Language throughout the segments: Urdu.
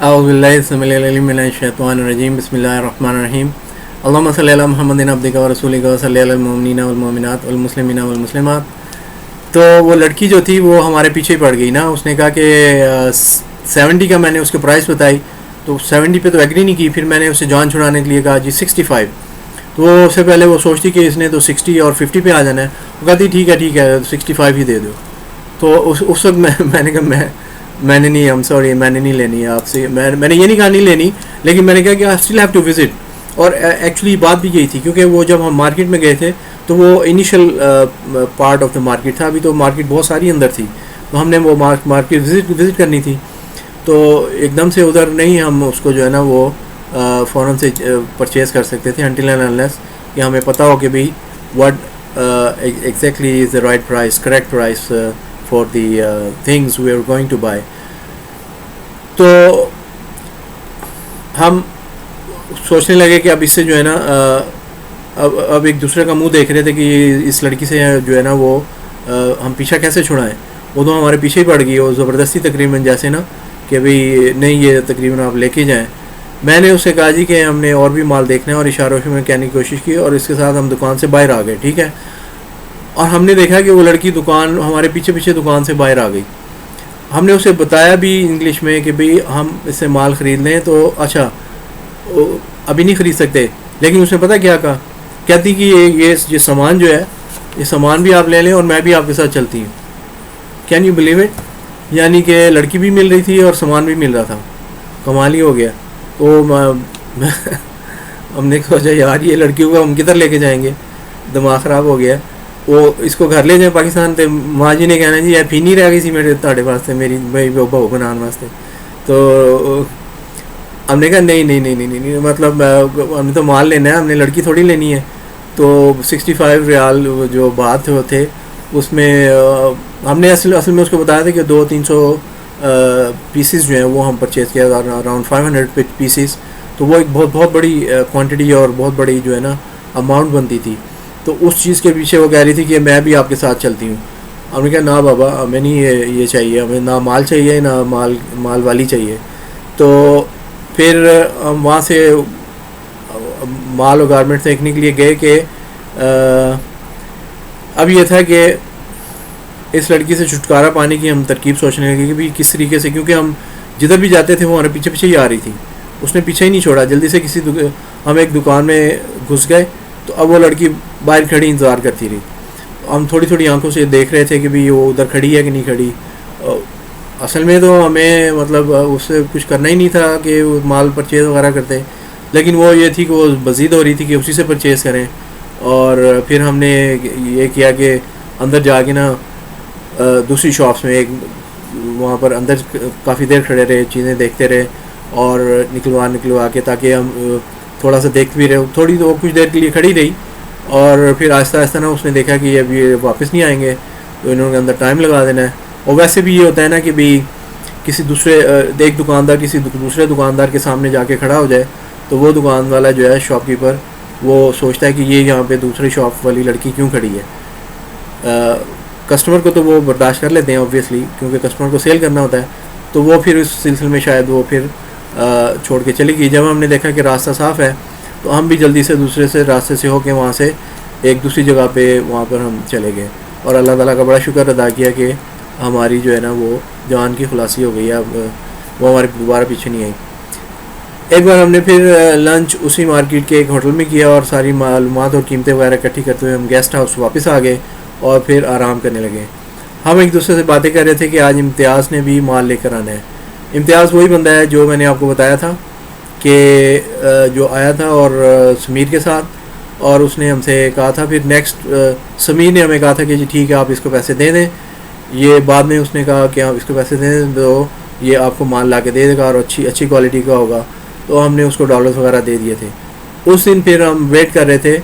اعوذ باللہ السمیع العلیم من الشیطان الرجیم بسم اللہ الرحمن الرحیم اللہم صلی علی محمد عبدک و رسولک و صلی علی المؤمنین والمؤمنات والمسلمین والمسلمات. تو وہ لڑکی جو تھی وہ ہمارے پیچھے پڑ گئی نا. اس نے کہا کہ 70 کا میں نے اس کے پرائس بتائی تو 70 پہ تو ایگری نہیں کی. پھر میں نے اسے جان چھڑانے کے لیے کہا جی 65. تو اس سے پہلے وہ سوچتی کہ اس نے تو 60 اور 50 پہ آ جانا ہے. وہ کہتی ٹھیک ہے 65 ہی دے دو. تو اس وقت میں نے کہا میں نے نہیں سوری میں نے نہیں لینی آپ سے. میں نے یہ نہیں کہا نہیں لینی, لیکن میں نے کہا کہ I still have to visit. اور ایکچولی بات بھی یہی تھی کیونکہ وہ جب ہم مارکیٹ میں گئے تھے تو وہ initial part of the market تھا. ابھی تو مارکیٹ بہت ساری اندر تھی تو ہم نے وہ مارکیٹ وزٹ کرنی تھی. تو ایک دم سے ادھر نہیں ہم اس کو جو ہے نا وہ فوراً سے پرچیز کر سکتے تھے انٹل اینڈ انلیس کہ ہمیں پتہ ہو کہ بھئی what exactly is the right price, correct price for the things we are going to buy. تو ہم سوچنے لگے کہ اب اس سے جو ہے نا اب ایک دوسرے کا منہ دیکھ رہے تھے کہ اس لڑکی سے جو ہے نا وہ ہم پیچھا کیسے چھڑائیں. وہ تو ہمارے پیچھے ہی پڑ گئی, اور زبردستی تقریباً جیسے نا کہ بھئی نہیں یہ تقریباً آپ لے کے جائیں. میں نے اس سے کہا جی کہ ہم نے اور بھی مال دیکھنا ہے, اور اشاروں میں کہنے کی کوشش کی, اور اس کے ساتھ ہم دکان سے باہر آ گئے. ٹھیک ہے, اور ہم نے دیکھا کہ وہ لڑکی دکان ہمارے پیچھے دکان سے باہر آ گئی. ہم نے اسے بتایا بھی انگلش میں کہ بھئی ہم اس سے مال خرید لیں. تو اچھا ابھی نہیں خرید سکتے, لیکن اس نے پتہ کیا کہا, کہتی کہ یہ سامان جو ہے یہ سامان بھی آپ لے لیں اور میں بھی آپ کے ساتھ چلتی ہوں. Can you believe it. یعنی کہ لڑکی بھی مل رہی تھی اور سامان بھی مل رہا تھا. کمال ہی ہو گیا. تو ہم نے سوچا یار یہ لڑکیوں کو ہم کدھر لے کے جائیں گے, دماغ خراب ہو گیا. وہ اس کو گھر لے جائیں پاکستان. تو ماں جی نے کہنا جی یہ پھینی رہ گئی سی میرے تاڑے واسطے, میری بہو بنان واسطے. تو ہم نے کہا نہیں مطلب ہم نے تو مال لینا ہے, ہم نے لڑکی تھوڑی لینی ہے. تو 65 ریال جو بات تھے اس میں ہم نے اصل میں اس کو بتایا تھا کہ 200-300 پیسز جو ہیں وہ ہم پرچیز کیا, اراؤنڈ 500 پیسز. تو وہ ایک بہت بڑی کوانٹٹی اور بہت بڑی جو ہے نا اماؤنٹ بنتی تھی. تو اس چیز کے پیچھے وہ کہہ رہی تھی کہ میں بھی آپ کے ساتھ چلتی ہوں. ہم نے کہا نہ بابا ہمیں نہیں یہ چاہیے, ہمیں نہ مال چاہیے نہ مال والی چاہیے. تو پھر ہم وہاں سے مال اور گارمنٹ دیکھنے کے لیے گئے کہ اب یہ تھا کہ اس لڑکی سے چھٹکارا پانے کی ہم ترکیب سوچنے لگے کہ بھی کس طریقے سے, کیونکہ ہم جدھر بھی جاتے تھے وہ ہمارے پیچھے ہی آ رہی تھی. اس نے پیچھے ہی نہیں چھوڑا. جلدی سے ہم ایک دکان میں گھس گئے. تو اب وہ لڑکی باہر کھڑی انتظار کرتی رہی. ہم تھوڑی آنکھوں سے دیکھ رہے تھے کہ بھی وہ ادھر کھڑی ہے کہ نہیں کھڑی. اصل میں تو ہمیں مطلب اس سے کچھ کرنا ہی نہیں تھا کہ وہ مال پرچیز وغیرہ کرتے, لیکن وہ یہ تھی کہ وہ مزید ہو رہی تھی کہ اسی سے پرچیز کریں. اور پھر ہم نے یہ کیا کہ اندر جا کے نا دوسری شاپس میں ایک وہاں پر اندر کافی دیر کھڑے رہے, چیزیں دیکھتے رہے اور نکلوا کے تاکہ ہم تھوڑا سا دیکھ بھی رہے. تھوڑی تو کچھ دیر کے لیے کھڑی رہی, اور پھر آہستہ نا اس نے دیکھا کہ اب یہ واپس نہیں آئیں گے تو انہوں نے اندر ٹائم لگا دینا ہے. اور ویسے بھی یہ ہوتا ہے نا کہ بھی کسی دوسرے ایک دکاندار کسی دوسرے دکاندار کے سامنے جا کے کھڑا ہو جائے تو وہ دکان والا جو ہے شاپ کیپر وہ سوچتا ہے کہ یہ یہاں پہ دوسری شاپ والی لڑکی کیوں کھڑی ہے. کسٹمر کو تو وہ برداشت کر لیتے ہیں اوبویسلی, کیونکہ کسٹمر کو سیل کرنا ہوتا ہے. تو وہ پھر اس سلسلے میں شاید وہ پھر چھوڑ کے چلی گئی. جب ہم نے دیکھا کہ راستہ صاف ہے تو ہم بھی جلدی سے دوسرے سے راستے سے ہو کے وہاں سے ایک دوسری جگہ پہ وہاں پر ہم چلے گئے, اور اللہ تعالیٰ کا بڑا شکر ادا کیا کہ ہماری جو ہے نا وہ جان کی خلاصی ہو گئی. اب وہ ہمارے دوبارہ پیچھے نہیں آئی. ایک بار ہم نے پھر لنچ اسی مارکیٹ کے ایک ہوٹل میں کیا, اور ساری معلومات اور قیمتیں وغیرہ اکٹھی کرتے ہوئے ہم گیسٹ ہاؤس واپس آ گئے اور پھر آرام کرنے لگے. ہم ایک دوسرے سے باتیں کر رہے تھے کہ آج امتیاز نے بھی مال لے کر آنا ہے. امتیاز وہی بندہ ہے جو میں نے آپ کو بتایا تھا کہ جو آیا تھا اور سمیر کے ساتھ, اور اس نے ہم سے کہا تھا پھر نیکسٹ سمیر نے ہمیں کہا تھا کہ جی ٹھیک ہے آپ اس کو پیسے دے دیں. یہ بعد میں اس نے کہا کہ آپ اس کو پیسے دے دیں تو یہ آپ کو مال لا کے دے دے گا اور اچھی کوالٹی کا ہوگا. تو ہم نے اس کو ڈالرز وغیرہ دے دیے تھے. اس دن پھر ہم ویٹ کر رہے تھے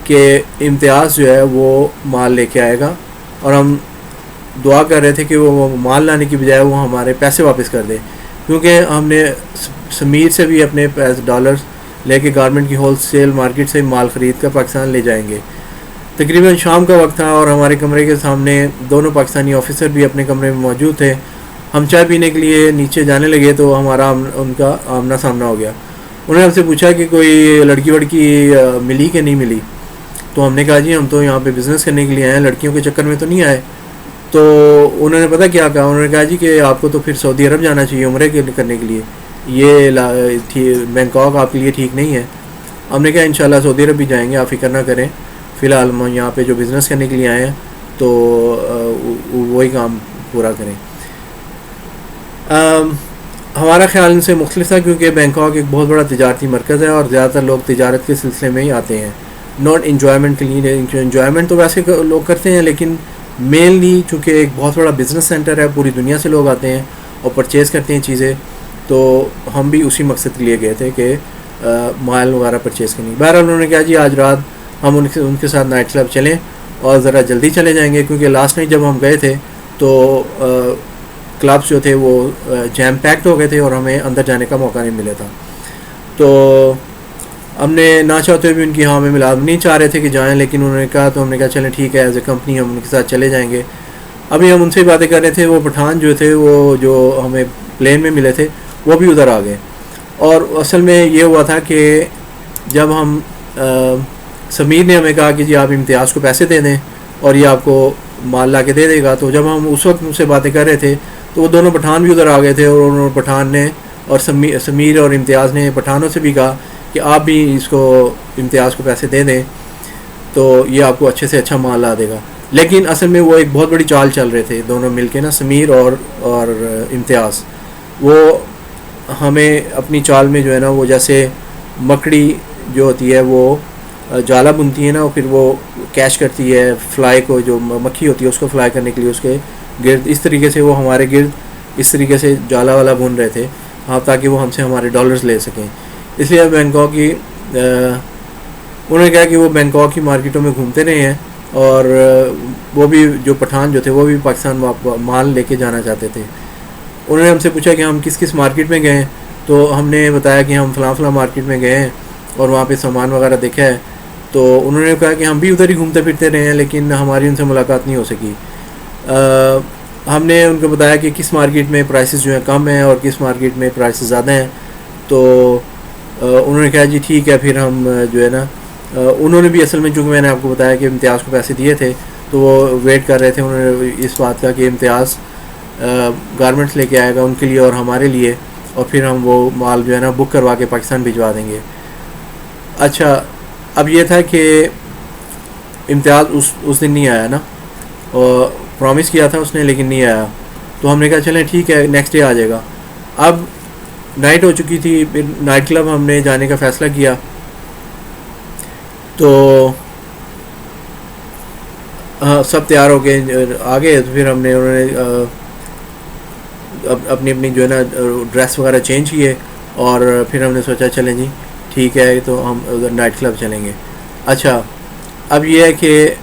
کہ امتیاز جو ہے وہ مال لے کے آئے گا, اور ہم دعا کر رہے تھے کہ وہ مال لانے کی بجائے وہ ہمارے پیسے واپس کر دے, کیونکہ ہم نے سمیر سے بھی اپنے ڈالرز لے کے گارمنٹ کی ہول سیل مارکیٹ سے مال خرید کر پاکستان لے جائیں گے. تقریباً شام کا وقت تھا اور ہمارے کمرے کے سامنے دونوں پاکستانی آفیسر بھی اپنے کمرے میں موجود تھے, ہم چائے پینے کے لیے نیچے جانے لگے تو ہمارا ان کا آمنا سامنا ہو گیا. انہوں نے ہم سے پوچھا کہ کوئی لڑکی وڑکی ملی کہ نہیں ملی. تو ہم نے کہا جی ہم تو یہاں پہ بزنس کرنے کے لیے آئے ہیں, لڑکیوں کے چکر میں تو نہیں آئے. تو انہوں نے پتہ کیا کہا, انہوں نے کہا جی کہ آپ کو تو پھر سعودی عرب جانا چاہیے عمرے کرنے کے لیے, یہ بینکاک آپ کے لیے ٹھیک نہیں ہے. ہم نے کہا انشاءاللہ سعودی عرب بھی جائیں گے, آپ فکر نہ کریں, فی الحال ہم یہاں پہ جو بزنس کرنے کے لیے آئے ہیں تو وہی کام پورا کریں. ہمارا خیال ان سے مختلف تھا کیونکہ بینکاک ایک بہت بڑا تجارتی مرکز ہے اور زیادہ تر لوگ تجارت کے سلسلے میں ہی آتے ہیں, ناٹ انجوائمنٹ کے لیے. انجوائمنٹ تو ویسے لوگ کرتے ہیں لیکن مینلی چونکہ ایک بہت بڑا بزنس سینٹر ہے, پوری دنیا سے لوگ آتے ہیں اور پرچیز کرتے ہیں چیزیں, تو ہم بھی اسی مقصد کے لیے گئے تھے کہ مال وغیرہ پرچیز کرنی. بہرحال انہوں نے کہا جی آج رات ہم ان کے ساتھ نائٹ کلب چلیں اور ذرا جلدی چلے جائیں گے, کیونکہ لاسٹ نائٹ جب ہم گئے تھے تو کلبس جو تھے وہ جیم پیکڈ ہو گئے تھے اور ہمیں اندر جانے کا موقع نہیں ملا تھا. تو ہم نے نہ چاہتے ہوئے بھی ان کی ہاں میں ملا نہیں چاہ رہے تھے کہ جائیں, لیکن انہوں نے کہا تو ہم نے کہا چلیں ٹھیک ہے, ایز اے کمپنی ہم ان کے ساتھ چلے جائیں گے. ابھی ہم ان سے باتیں کر رہے تھے, وہ پٹھان جو تھے وہ جو ہمیں پلین میں ملے تھے وہ بھی ادھر آ گئے. اور اصل میں یہ ہوا تھا کہ جب ہم سمیر نے ہمیں کہا کہ جی آپ امتیاز کو پیسے دے دیں اور یہ آپ کو مال لا کے دے دے گا, تو جب ہم اس وقت ان سے باتیں کر رہے تھے تو وہ دونوں پٹھان بھی ادھر آ گئے تھے, اور انہوں نے پٹھان نے اور سمیر اور امتیاز نے پٹھانوں سے بھی کہا کہ آپ بھی اس کو امتیاز کو پیسے دے دیں تو یہ آپ کو اچھے سے اچھا مال لا دے گا. لیکن اصل میں وہ ایک بہت بڑی چال چل رہے تھے دونوں مل کے نا, سمیر اور امتیاز. وہ ہمیں اپنی چال میں جو ہے نا وہ جیسے مکڑی جو ہوتی ہے وہ جالا بنتی ہے نا, اور پھر وہ کیچ کرتی ہے فلائی کو, جو مکھی ہوتی ہے اس کو فلائی کرنے کے لیے اس کے گرد, اس طریقے سے وہ ہمارے گرد اس طریقے سے جالا والا بن رہے تھے ہاں, تاکہ وہ ہم سے ہمارے ڈالرز لے سکیں. اس لیے بینکاک کی انہوں نے کہا کہ وہ بینکاک کی مارکیٹوں میں گھومتے رہے ہیں, اور وہ بھی جو پٹھان جو تھے وہ بھی پاکستان مال لے کے جانا چاہتے تھے. انہوں نے ہم سے پوچھا کہ ہم کس کس مارکیٹ میں گئے ہیں, تو ہم نے بتایا کہ ہم فلاں مارکیٹ میں گئے ہیں اور وہاں پہ سامان وغیرہ دیکھا ہے. تو انہوں نے کہا کہ ہم بھی ادھر ہی گھومتے پھرتے رہے ہیں لیکن ہماری ان سے ملاقات نہیں ہو سکی. ہم نے ان کو بتایا کہ کس مارکیٹ میں پرائسز جو ہیں کم ہیں اور کس مارکیٹ میں پرائسز زیادہ ہیں. تو انہوں نے کہا جی ٹھیک ہے, پھر ہم جو ہے نا انہوں نے بھی اصل میں چونکہ میں نے آپ کو بتایا کہ امتیاز کو پیسے دیے تھے تو وہ ویٹ کر رہے تھے. انہوں نے اس بات کا کہ امتیاز گارمنٹس لے کے آئے گا ان کے لیے اور ہمارے لیے, اور پھر ہم وہ مال جو ہے نا بک کروا کے پاکستان بھجوا دیں گے. اچھا اب یہ تھا کہ امتیاز اس دن نہیں آیا نا, اور پرومس کیا تھا اس نے لیکن نہیں آیا. تو ہم نے کہا چلیں ٹھیک ہے نیکسٹ ڈے آ جائے گا. اب نائٹ ہو چکی تھی, پھر نائٹ کلب ہم نے جانے کا فیصلہ کیا. تو سب تیار ہو کے آ گئے, تو پھر انہوں نے اپنی جو ہے نا ڈریس وغیرہ چینج کیے, اور پھر ہم نے سوچا چلیں جی ٹھیک ہے تو ہم ادھر نائٹ کلب چلیں گے. اچھا اب یہ ہے کہ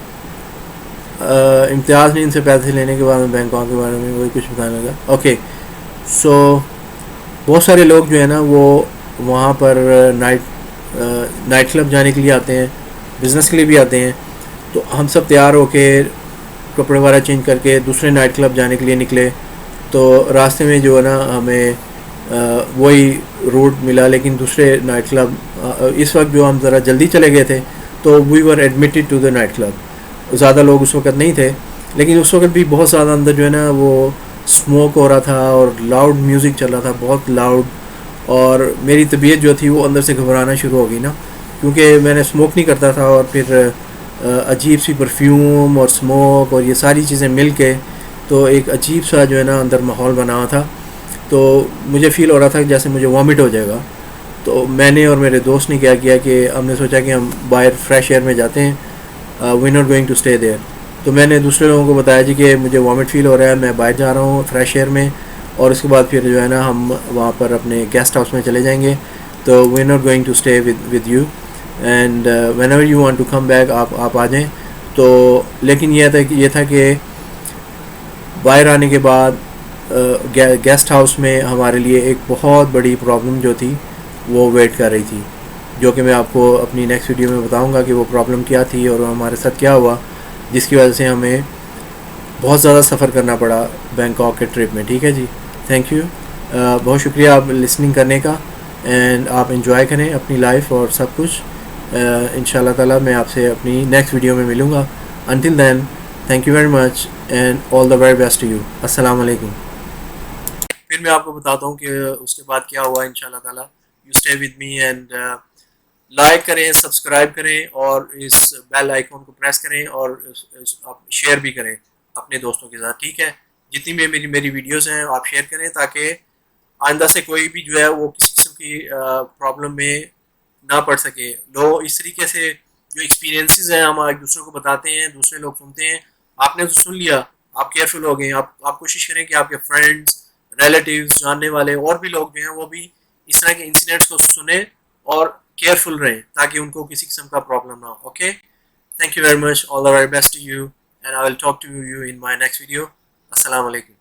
امتیاز نے ان سے پیسے لینے کے بعد میں بینکاک کے بارے میں وہی کچھ بتانے لگا. اوکے سو بہت سارے لوگ جو ہے نا وہ وہاں پر نائٹ کلب جانے کے لیے آتے ہیں, بزنس کے لیے بھی آتے ہیں. تو ہم سب تیار ہو کے کپڑے وغیرہ چینج کر کے دوسرے نائٹ کلب جانے کے لیے نکلے. تو راستے میں جو ہے نا ہمیں وہی روٹ ملا, لیکن دوسرے نائٹ کلب اس وقت جو ہم ذرا جلدی چلے گئے تھے تو we were admitted to the night club. زیادہ لوگ اس وقت نہیں تھے, لیکن اس وقت بھی بہت زیادہ اندر جو ہے نا وہ اسموک ہو رہا تھا اور لاؤڈ میوزک چل رہا تھا, بہت لاؤڈ. اور میری طبیعت جو تھی وہ اندر سے گھبرانا شروع ہو گئی نا, کیونکہ میں نے اسموک نہیں کرتا تھا, اور پھر عجیب سی پرفیوم اور اسموک اور یہ ساری چیزیں مل کے تو ایک عجیب سا جو ہے نا اندر ماحول بنا ہوا تھا. تو مجھے فیل ہو رہا تھا کہ جیسے مجھے وامٹ ہو جائے گا. تو میں نے اور میرے دوست نے کیا کیا کہ ہم نے سوچا کہ ہم باہر فریش ایئر میں جاتے ہیں, we not going to stay there. تو میں نے دوسرے لوگوں کو بتایا جی کہ مجھے وامٹ فیل ہو رہا ہے, میں باہر جا رہا ہوں فریش ایئر میں, اور اس کے بعد پھر جو ہے نا ہم وہاں پر اپنے گیسٹ ہاؤس میں چلے جائیں گے. تو we not going to stay with you, and whenever you want to come back آپ آ جائیں. تو لیکن یہ تھا کہ باہر آنے کے بعد گیسٹ ہاؤس میں ہمارے لیے ایک بہت بڑی پرابلم جو تھی وہ ویٹ کر رہی تھی, جو کہ میں آپ کو اپنی نیکسٹ ویڈیو میں بتاؤں گا کہ وہ پرابلم کیا تھی اور ہمارے ساتھ کیا ہوا, جس کی وجہ سے ہمیں بہت زیادہ سفر کرنا پڑا بینکاک کے ٹرپ میں. ٹھیک ہے جی, تھینک یو, بہت شکریہ آپ لسننگ کرنے کا, اینڈ آپ انجوائے کریں اپنی لائف اور سب کچھ. ان شاء اللہ تعالیٰ میں آپ سے اپنی نیکسٹ ویڈیو میں ملوں گا. Until then, thank you very much and all the very best to you. السلام علیکم. پھر میں آپ کو بتاتا ہوں کہ اس کے بعد کیا ہوا. ان شاء اللہ تعالیٰ you stay with me and like کریں, سبسکرائب کریں, اور اس بیل آئیکن کو پریس کریں, اور آپ شیئر بھی کریں اپنے دوستوں کے ساتھ. ٹھیک ہے, جتنی بھی میری ویڈیوز ہیں آپ شیئر کریں, تاکہ آئندہ سے کوئی بھی جو ہے وہ کسی قسم کی پرابلم میں نہ پڑ سکے. لوگ اس طریقے سے جو ایکسپیرینسز ہیں ہم ایک دوسرے کو بتاتے ہیں, دوسرے لوگ سنتے ہیں. آپ نے تو سن لیا, آپ کیئرفل ہو گئے. آپ کوشش کریں کہ آپ کے فرینڈس, ریلیٹیوز, جاننے والے اور بھی لوگ جو ہیں وہ بھی اس طرح کے انسیڈنٹس کو سنیں اور کیئرفل رہیں, تاکہ ان کو کسی قسم کا پرابلم نہ ہو. Okay, thank you very much, all the very best to you, and I will talk to you in my next video. Assalamu alaikum.